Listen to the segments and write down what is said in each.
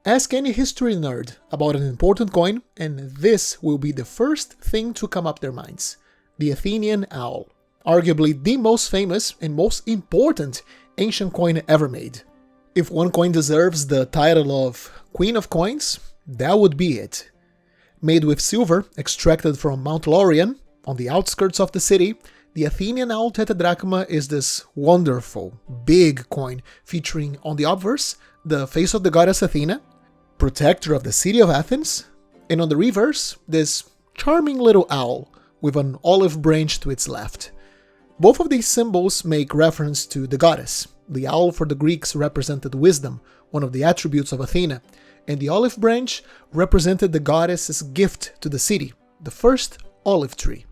Ask any history nerd about an important coin, and this will be the first thing to come up their minds. The Athenian Owl, arguably the most famous and most important ancient coin ever made. If one coin deserves the title of Queen of Coins, that would be it. Made with silver extracted from Mount Rhodian, on the outskirts of the city, the Athenian Owl Tetradrachm is this wonderful, big coin featuring on the obverse the face of the goddess Athena, protector of the city of Athens, and on the reverse, this charming little owl with an olive branch to its left. Both of these symbols make reference to the goddess. The owl for the Greeks represented wisdom, one of the attributes of Athena, and the olive branch represented the goddess's gift to the city, the first olive tree.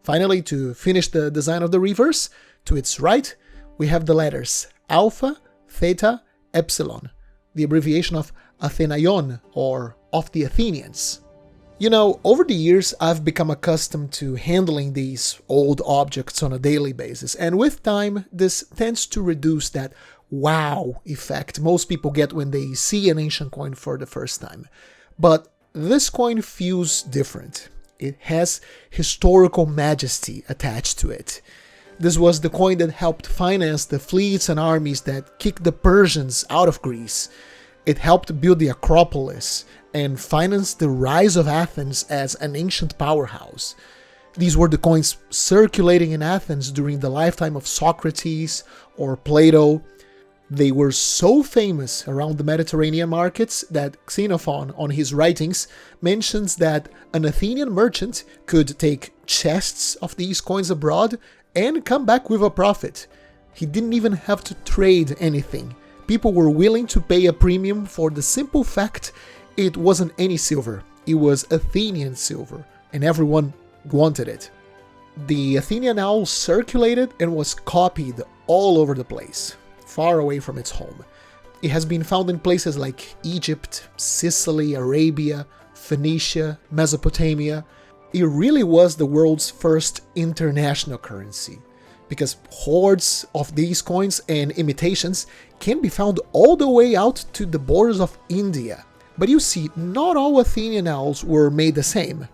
Finally, to finish the design of the reverse, to its right, we have the letters Alpha, Theta, Epsilon, the abbreviation of Athenaion, or of the Athenians. You know, over the years I've become accustomed to handling these old objects on a daily basis, and with time this tends to reduce that wow effect most people get when they see an ancient coin for the first time. But this coin feels different. It has historical majesty attached to it. This was the coin that helped finance the fleets and armies that kicked the Persians out of Greece. It helped build the Acropolis and finance the rise of Athens as an ancient powerhouse. These were the coins circulating in Athens during the lifetime of Socrates or Plato. They were so famous around the Mediterranean markets that Xenophon, on his writings, mentions that an Athenian merchant could take chests of these coins abroad and come back with a profit. He didn't even have to trade anything. People were willing to pay a premium for the simple fact it wasn't any silver, it was Athenian silver, and everyone wanted it. The Athenian owl circulated and was copied all over the place, far away from its home. It has been found in places like Egypt, Sicily, Arabia, Phoenicia, Mesopotamia. It really was the world's first international currency, because hoards of these coins and imitations can be found all the way out to the borders of India. But you see, not all Athenian owls were made the same.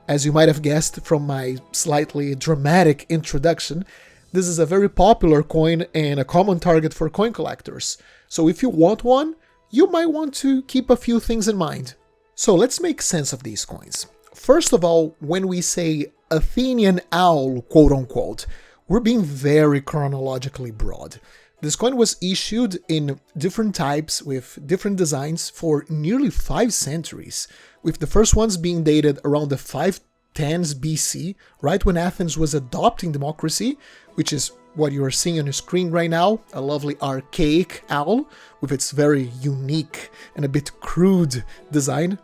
As you might have guessed from my slightly dramatic introduction, this is a very popular coin and a common target for coin collectors. So if you want one, you might want to keep a few things in mind. So let's make sense of these coins. First of all, when we say Athenian owl, quote unquote, we're being very chronologically broad. This coin was issued in different types with different designs for nearly 5 centuries, with the first ones being dated around the 510s BC, right when Athens was adopting democracy, which is what you are seeing on your screen right now, a lovely archaic owl with its very unique and a bit crude design.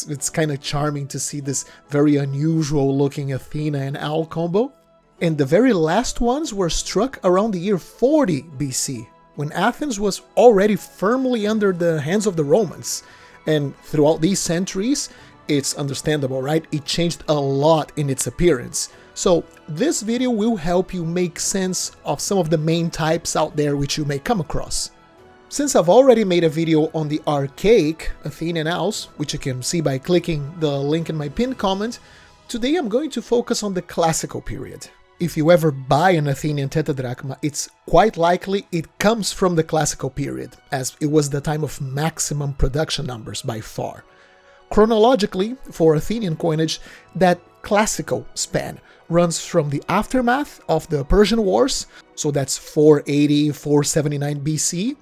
It's kind of charming to see this very unusual looking Athena and owl combo. And the very last ones were struck around the year 40 BC, when Athens was already firmly under the hands of the Romans. And throughout these centuries, it's understandable, right? It changed a lot in its appearance. So this video will help you make sense of some of the main types out there which you may come across. Since I've already made a video on the archaic Athenian owls, which you can see by clicking the link in my pinned comment, today I'm going to focus on the classical period. If you ever buy an Athenian Tetradrachm, it's quite likely it comes from the classical period, as it was the time of maximum production numbers by far. Chronologically, for Athenian coinage, that classical span runs from the aftermath of the Persian Wars, so that's 480-479 BC,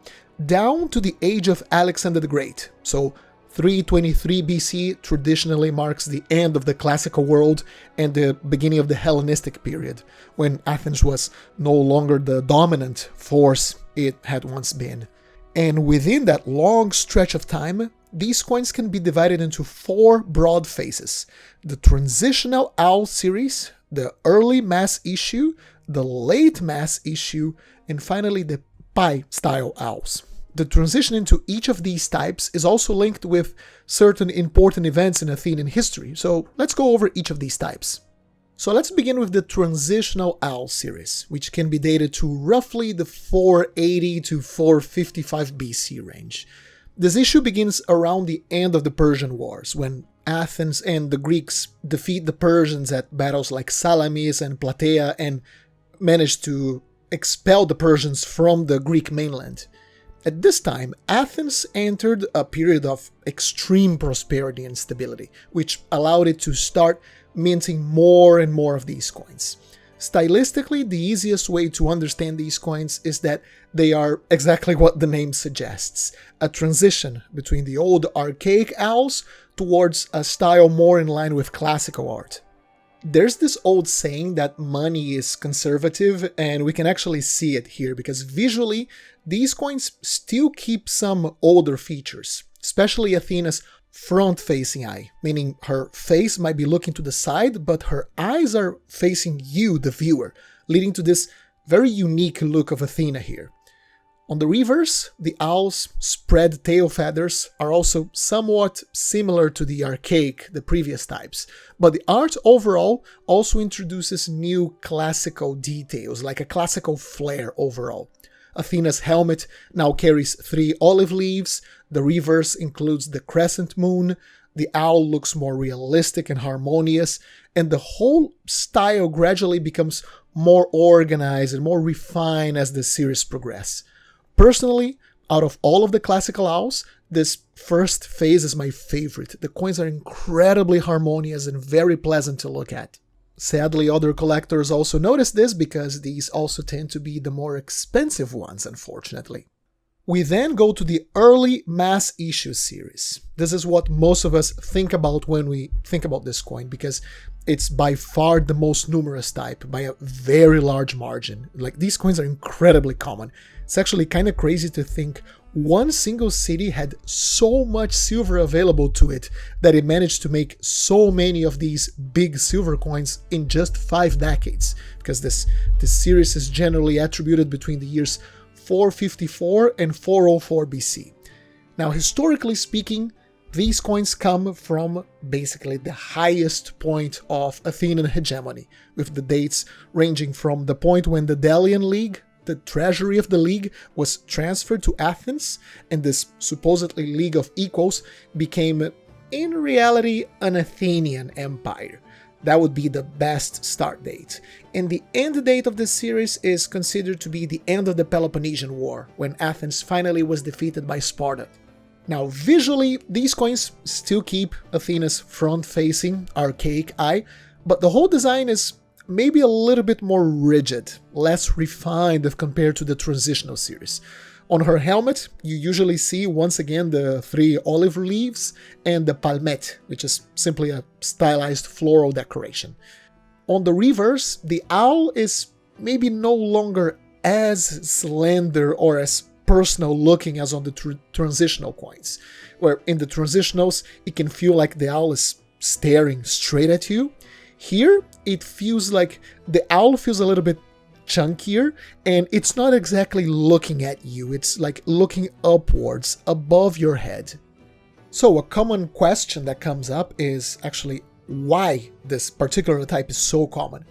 down to the age of Alexander the Great, so 323 BC traditionally marks the end of the classical world and the beginning of the Hellenistic period, when Athens was no longer the dominant force it had once been. And within that long stretch of time, these coins can be divided into 4 broad phases: the transitional owl series, the early mass issue, the late mass issue, and finally the pie-style owls. The transition into each of these types is also linked with certain important events in Athenian history, so let's go over each of these types. So let's begin with the transitional owl series, which can be dated to roughly the 480 to 455 BC range. This issue begins around the end of the Persian Wars, when Athens and the Greeks defeat the Persians at battles like Salamis and Plataea and manage to expel the Persians from the Greek mainland. At this time, Athens entered a period of extreme prosperity and stability, which allowed it to start minting more and more of these coins. Stylistically, the easiest way to understand these coins is that they are exactly what the name suggests, a transition between the old archaic owls towards a style more in line with classical art. There's this old saying that money is conservative, and we can actually see it here because visually these coins still keep some older features, especially Athena's front-facing eye, meaning her face might be looking to the side, but her eyes are facing you, the viewer, leading to this very unique look of Athena here. On the reverse, the owl's spread tail feathers are also somewhat similar to the archaic, the previous types, but the art overall also introduces new classical details, like a classical flair overall. Athena's helmet now carries 3 olive leaves, the reverse includes the crescent moon, the owl looks more realistic and harmonious, and the whole style gradually becomes more organized and more refined as the series progresses. Personally, out of all of the classical owls, this first phase is my favorite. The coins are incredibly harmonious and very pleasant to look at. Sadly, other collectors also notice this because these also tend to be the more expensive ones, unfortunately. We then go to the early mass issue series. This is what most of us think about when we think about this coin because it's by far the most numerous type by a very large margin. Like, these coins are incredibly common. It's actually kind of crazy to think one single city had so much silver available to it that it managed to make so many of these big silver coins in just 5 decades, because this series is generally attributed between the years 454 and 404 BC. Now, historically speaking, these coins come from basically the highest point of Athenian hegemony, with the dates ranging from the point when the Delian League, the treasury of the league, was transferred to Athens, and this supposedly League of Equals became, in reality, an Athenian empire. That would be the best start date. And the end date of this series is considered to be the end of the Peloponnesian War, when Athens finally was defeated by Sparta. Now, visually, these coins still keep Athena's front-facing, archaic eye, but the whole design is maybe a little bit more rigid, less refined if compared to the transitional series. On her helmet, you usually see once again the 3 olive leaves and the palmette, which is simply a stylized floral decoration. On the reverse, the owl is maybe no longer as slender or as personal looking as on the transitional coins, where in the transitionals it can feel like the owl is staring straight at you. Here, it feels like the owl feels a little bit chunkier, and it's not exactly looking at you, it's like looking upwards, above your head. So a common question that comes up is actually why this particular type is so common.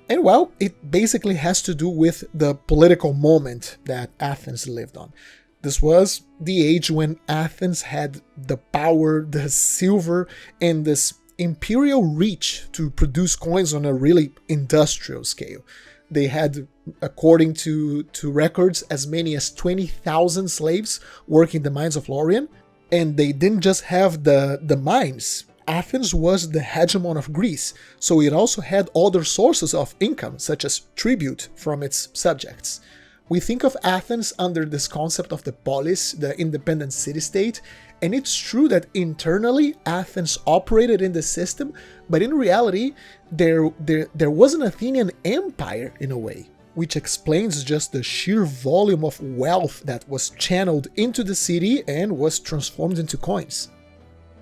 And well, it basically has to do with the political moment that Athens lived on. This was the age when Athens had the power, the silver, and this imperial reach to produce coins on a really industrial scale. They had, according to records, as many as 20,000 slaves working the mines of Rhodian, and they didn't just have the mines. Athens was the hegemon of Greece, so it also had other sources of income, such as tribute from its subjects. We think of Athens under this concept of the polis, the independent city-state, and it's true that internally Athens operated in the system, but in reality there was an Athenian empire in a way, which explains just the sheer volume of wealth that was channeled into the city and was transformed into coins.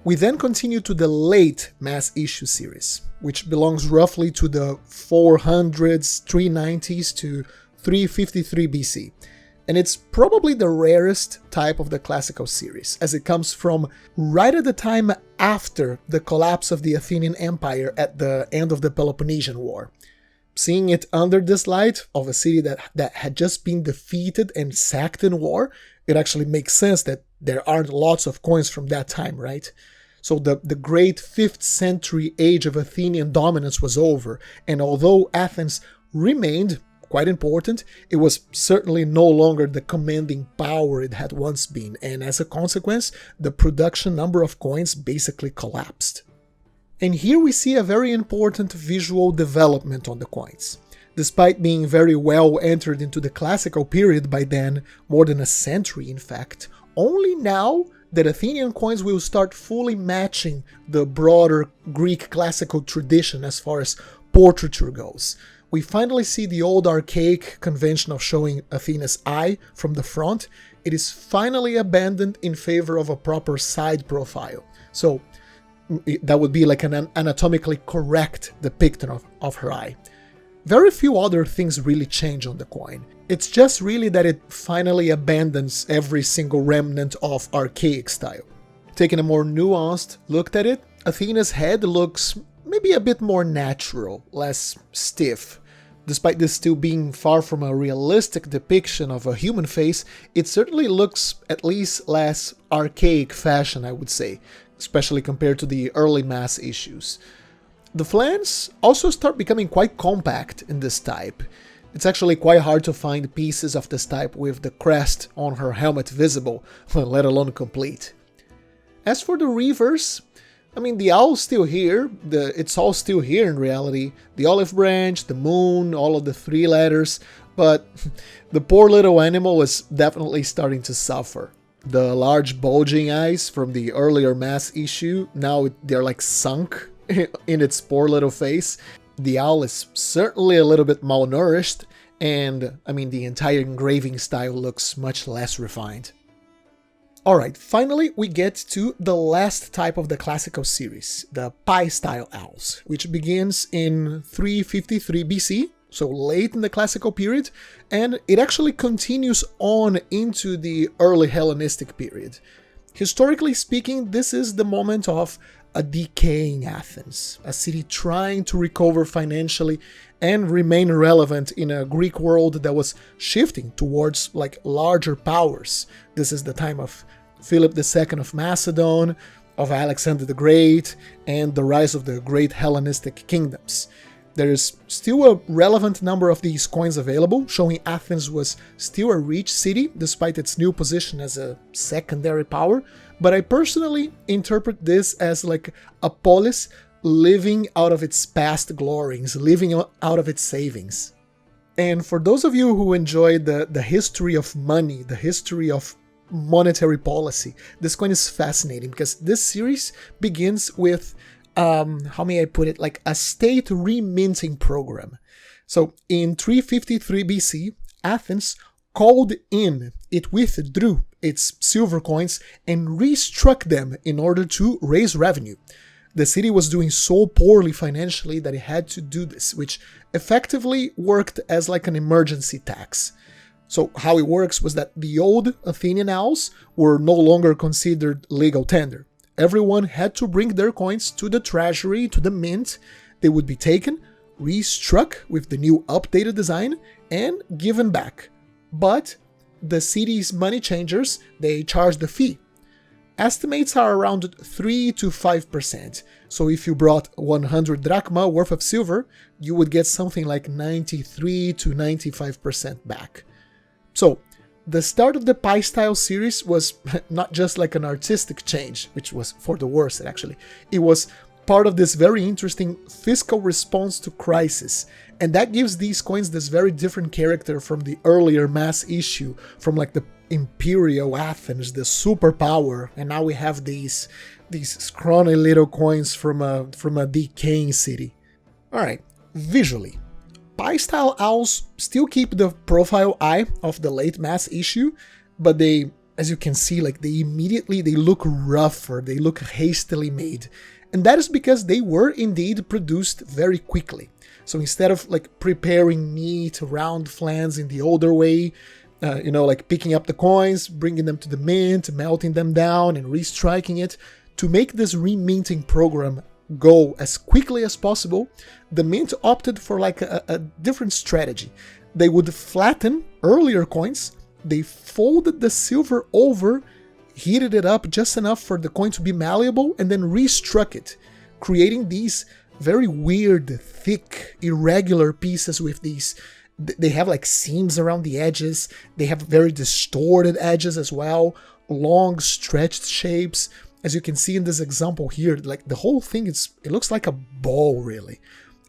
We then continue to the late mass issue series, which belongs roughly to the 400s, 390s to 353 BC. And it's probably the rarest type of the classical series, as it comes from right at the time after the collapse of the Athenian Empire at the end of the Peloponnesian War. Seeing it under this light of a city that had just been defeated and sacked in war, it actually makes sense that there aren't lots of coins from that time, right? So the great 5th century age of Athenian dominance was over, and although Athens remained quite important, it was certainly no longer the commanding power it had once been, and as a consequence, the production number of coins basically collapsed. And here we see a very important visual development on the coins. Despite being very well entered into the classical period by then, more than a century in fact, only now that Athenian coins will start fully matching the broader Greek classical tradition as far as portraiture goes. We finally see the old archaic convention of showing Athena's eye from the front. It is finally abandoned in favor of a proper side profile. So that would be like an anatomically correct depiction of her eye. Very few other things really change on the coin. It's just really that it finally abandons every single remnant of archaic style. Taking a more nuanced look at it, Athena's head looks maybe a bit more natural, less stiff. Despite this still being far from a realistic depiction of a human face, it certainly looks at least less archaic fashion, I would say, especially compared to the early mass issues. The flanks also start becoming quite compact in this type. It's actually quite hard to find pieces of this type with the crest on her helmet visible, let alone complete. As for the reverse, I mean, the owl's still here, it's all still here in reality, the olive branch, the moon, all of the 3 letters, but the poor little animal is definitely starting to suffer. The large bulging eyes from the earlier mass issue, now they're like sunk in its poor little face. The owl is certainly a little bit malnourished, and I mean, the entire engraving style looks much less refined. Alright, finally we get to the last type of the classical series, the pie-style owls, which begins in 353 BC, so late in the classical period, and it actually continues on into the early Hellenistic period. Historically speaking, this is the moment of a decaying Athens, a city trying to recover financially and remain relevant in a Greek world that was shifting towards like larger powers. This is the time of Philip II of Macedon, of Alexander the Great, and the rise of the great Hellenistic kingdoms. There is still a relevant number of these coins available, showing Athens was still a rich city despite its new position as a secondary power, but I personally interpret this as like a polis living out of its past glories, living out of its savings. And for those of you who enjoy the history of money, the history of monetary policy, this coin is fascinating because this series begins with how may I put it, like a state reminting program. So in 353 BC, Athens called in, it withdrew its silver coins and restruck them in order to raise revenue. The city was doing so poorly financially that it had to do this, which effectively worked as like an emergency tax. So how it works was that the old Athenian owls were no longer considered legal tender. Everyone had to bring their coins to the treasury, to the mint. They would be taken, restruck with the new updated design, and given back. But the city's money changers, they charged a fee. Estimates are around 3 to 5%. So if you brought 100 drachma worth of silver, you would get something like 93 to 95% back. So the start of the Pie Style series was not just like an artistic change, which was for the worse actually. It was part of this very interesting fiscal response to crisis, and that gives these coins this very different character from the earlier mass issue, from like the imperial Athens, the superpower, and now we have these scrawny little coins from a decaying city. Alright, visually, Pie-style owls still keep the profile eye of the late mass issue, but they, as you can see, like they look rougher, they look hastily made. And that is because they were indeed produced very quickly. So instead of like preparing neat round flans in the older way, like picking up the coins, bringing them to the mint, melting them down and restriking it, to make this reminting program go as quickly as possible, the mint opted for like a different strategy. They would flatten earlier coins, they folded the silver over, heated it up just enough for the coin to be malleable, and then restruck it, creating these very weird, thick, irregular pieces with these. They have like seams around the edges, they have very distorted edges as well, long stretched shapes. As you can see in this example here, like the whole thing, it looks like a ball really.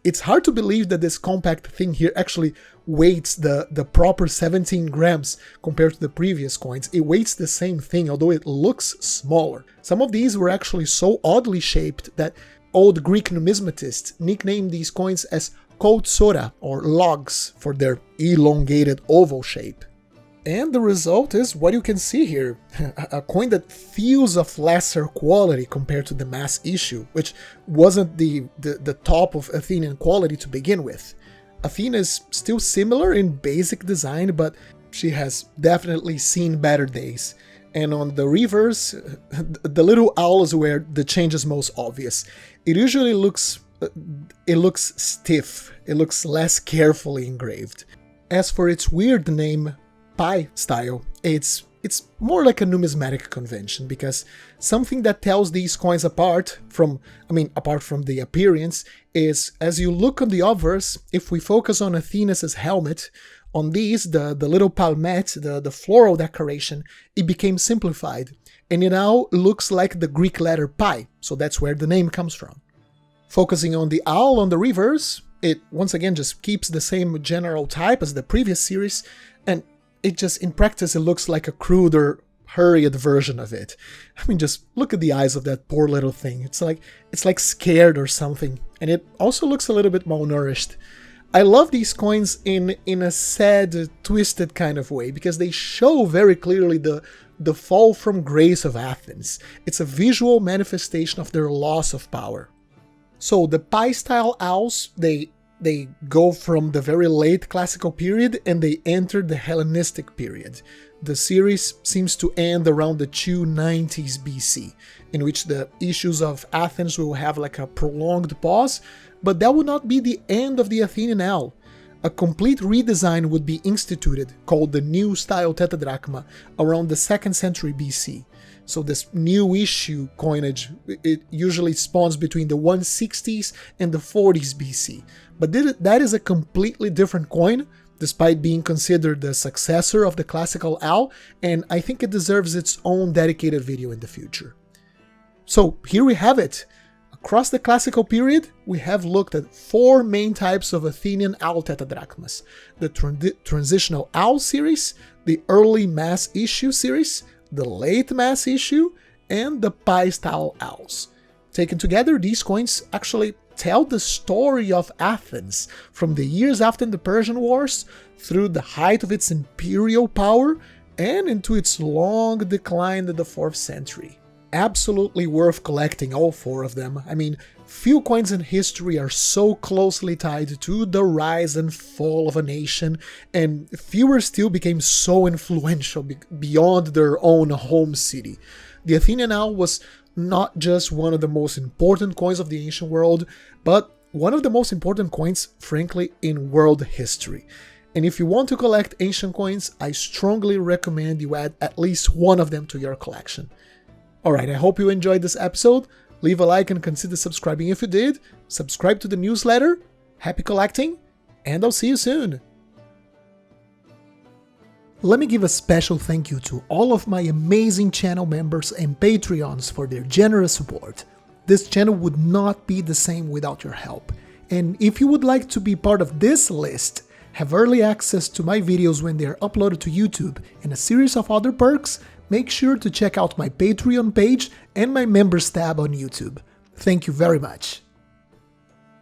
It's hard to believe that this compact thing here actually weighs the proper 17 grams compared to the previous coins. It weighs the same thing, although it looks smaller. Some of these were actually so oddly shaped that old Greek numismatists nicknamed these coins as koutsora, or logs, for their elongated oval shape. And the result is what you can see here, a coin that feels of lesser quality compared to the mass issue, which wasn't the top of Athenian quality to begin with. Athena is still similar in basic design, but she has definitely seen better days. And on the reverse, the little owl is where the change is most obvious. It usually looks stiff, it looks less carefully engraved. As for its weird name, pie style, it's more like a numismatic convention, because something that tells these coins apart from the appearance is, as you look on the obverse, if we focus on Athena's helmet, on these, the little palmette, the floral decoration, it became simplified, and it now looks like the Greek letter pi, so that's where the name comes from. Focusing on the owl on the reverse, it once again just keeps the same general type as the previous series, and it just, in practice, it looks like a cruder, hurried version of it. I mean, just look at the eyes of that poor little thing. It's like scared or something, and it also looks a little bit malnourished. I love these coins in a sad, twisted kind of way, because they show very clearly the fall from grace of Athens. It's a visual manifestation of their loss of power. So the pie-style owls, they go from the very late classical period and they enter the Hellenistic period. The series seems to end around the 290s BC, in which the issues of Athens will have like a prolonged pause, but that would not be the end of the Athenian owl. A complete redesign would be instituted, called the New Style Tetradrachma, around the 2nd century BC. So this new issue coinage, it usually spawns between the 160s and the 40s BC. But that is a completely different coin, despite being considered the successor of the classical owl, and I think it deserves its own dedicated video in the future. So here we have it. Across the classical period, we have looked at 4 main types of Athenian owl tetradrachmas: the transitional owl series, the early mass issue series, the late mass issue, and the pie-style owls. Taken together, these coins actually tell the story of Athens from the years after the Persian Wars through the height of its imperial power and into its long decline in the 4th century. Absolutely worth collecting all 4 of them. I mean, few coins in history are so closely tied to the rise and fall of a nation, and fewer still became so influential beyond their own home city. The Athenian owl was not just one of the most important coins of the ancient world, but one of the most important coins, frankly, in world history. And if you want to collect ancient coins, I strongly recommend you add at least one of them to your collection. Alright, I hope you enjoyed this episode. Leave a like and consider subscribing if you did. Subscribe to the newsletter. Happy collecting, and I'll see you soon. Let me give a special thank you to all of my amazing channel members and Patreons for their generous support. This channel would not be the same without your help. And if you would like to be part of this list, have early access to my videos when they are uploaded to YouTube, and a series of other perks, make sure to check out my Patreon page and my members tab on YouTube. Thank you very much.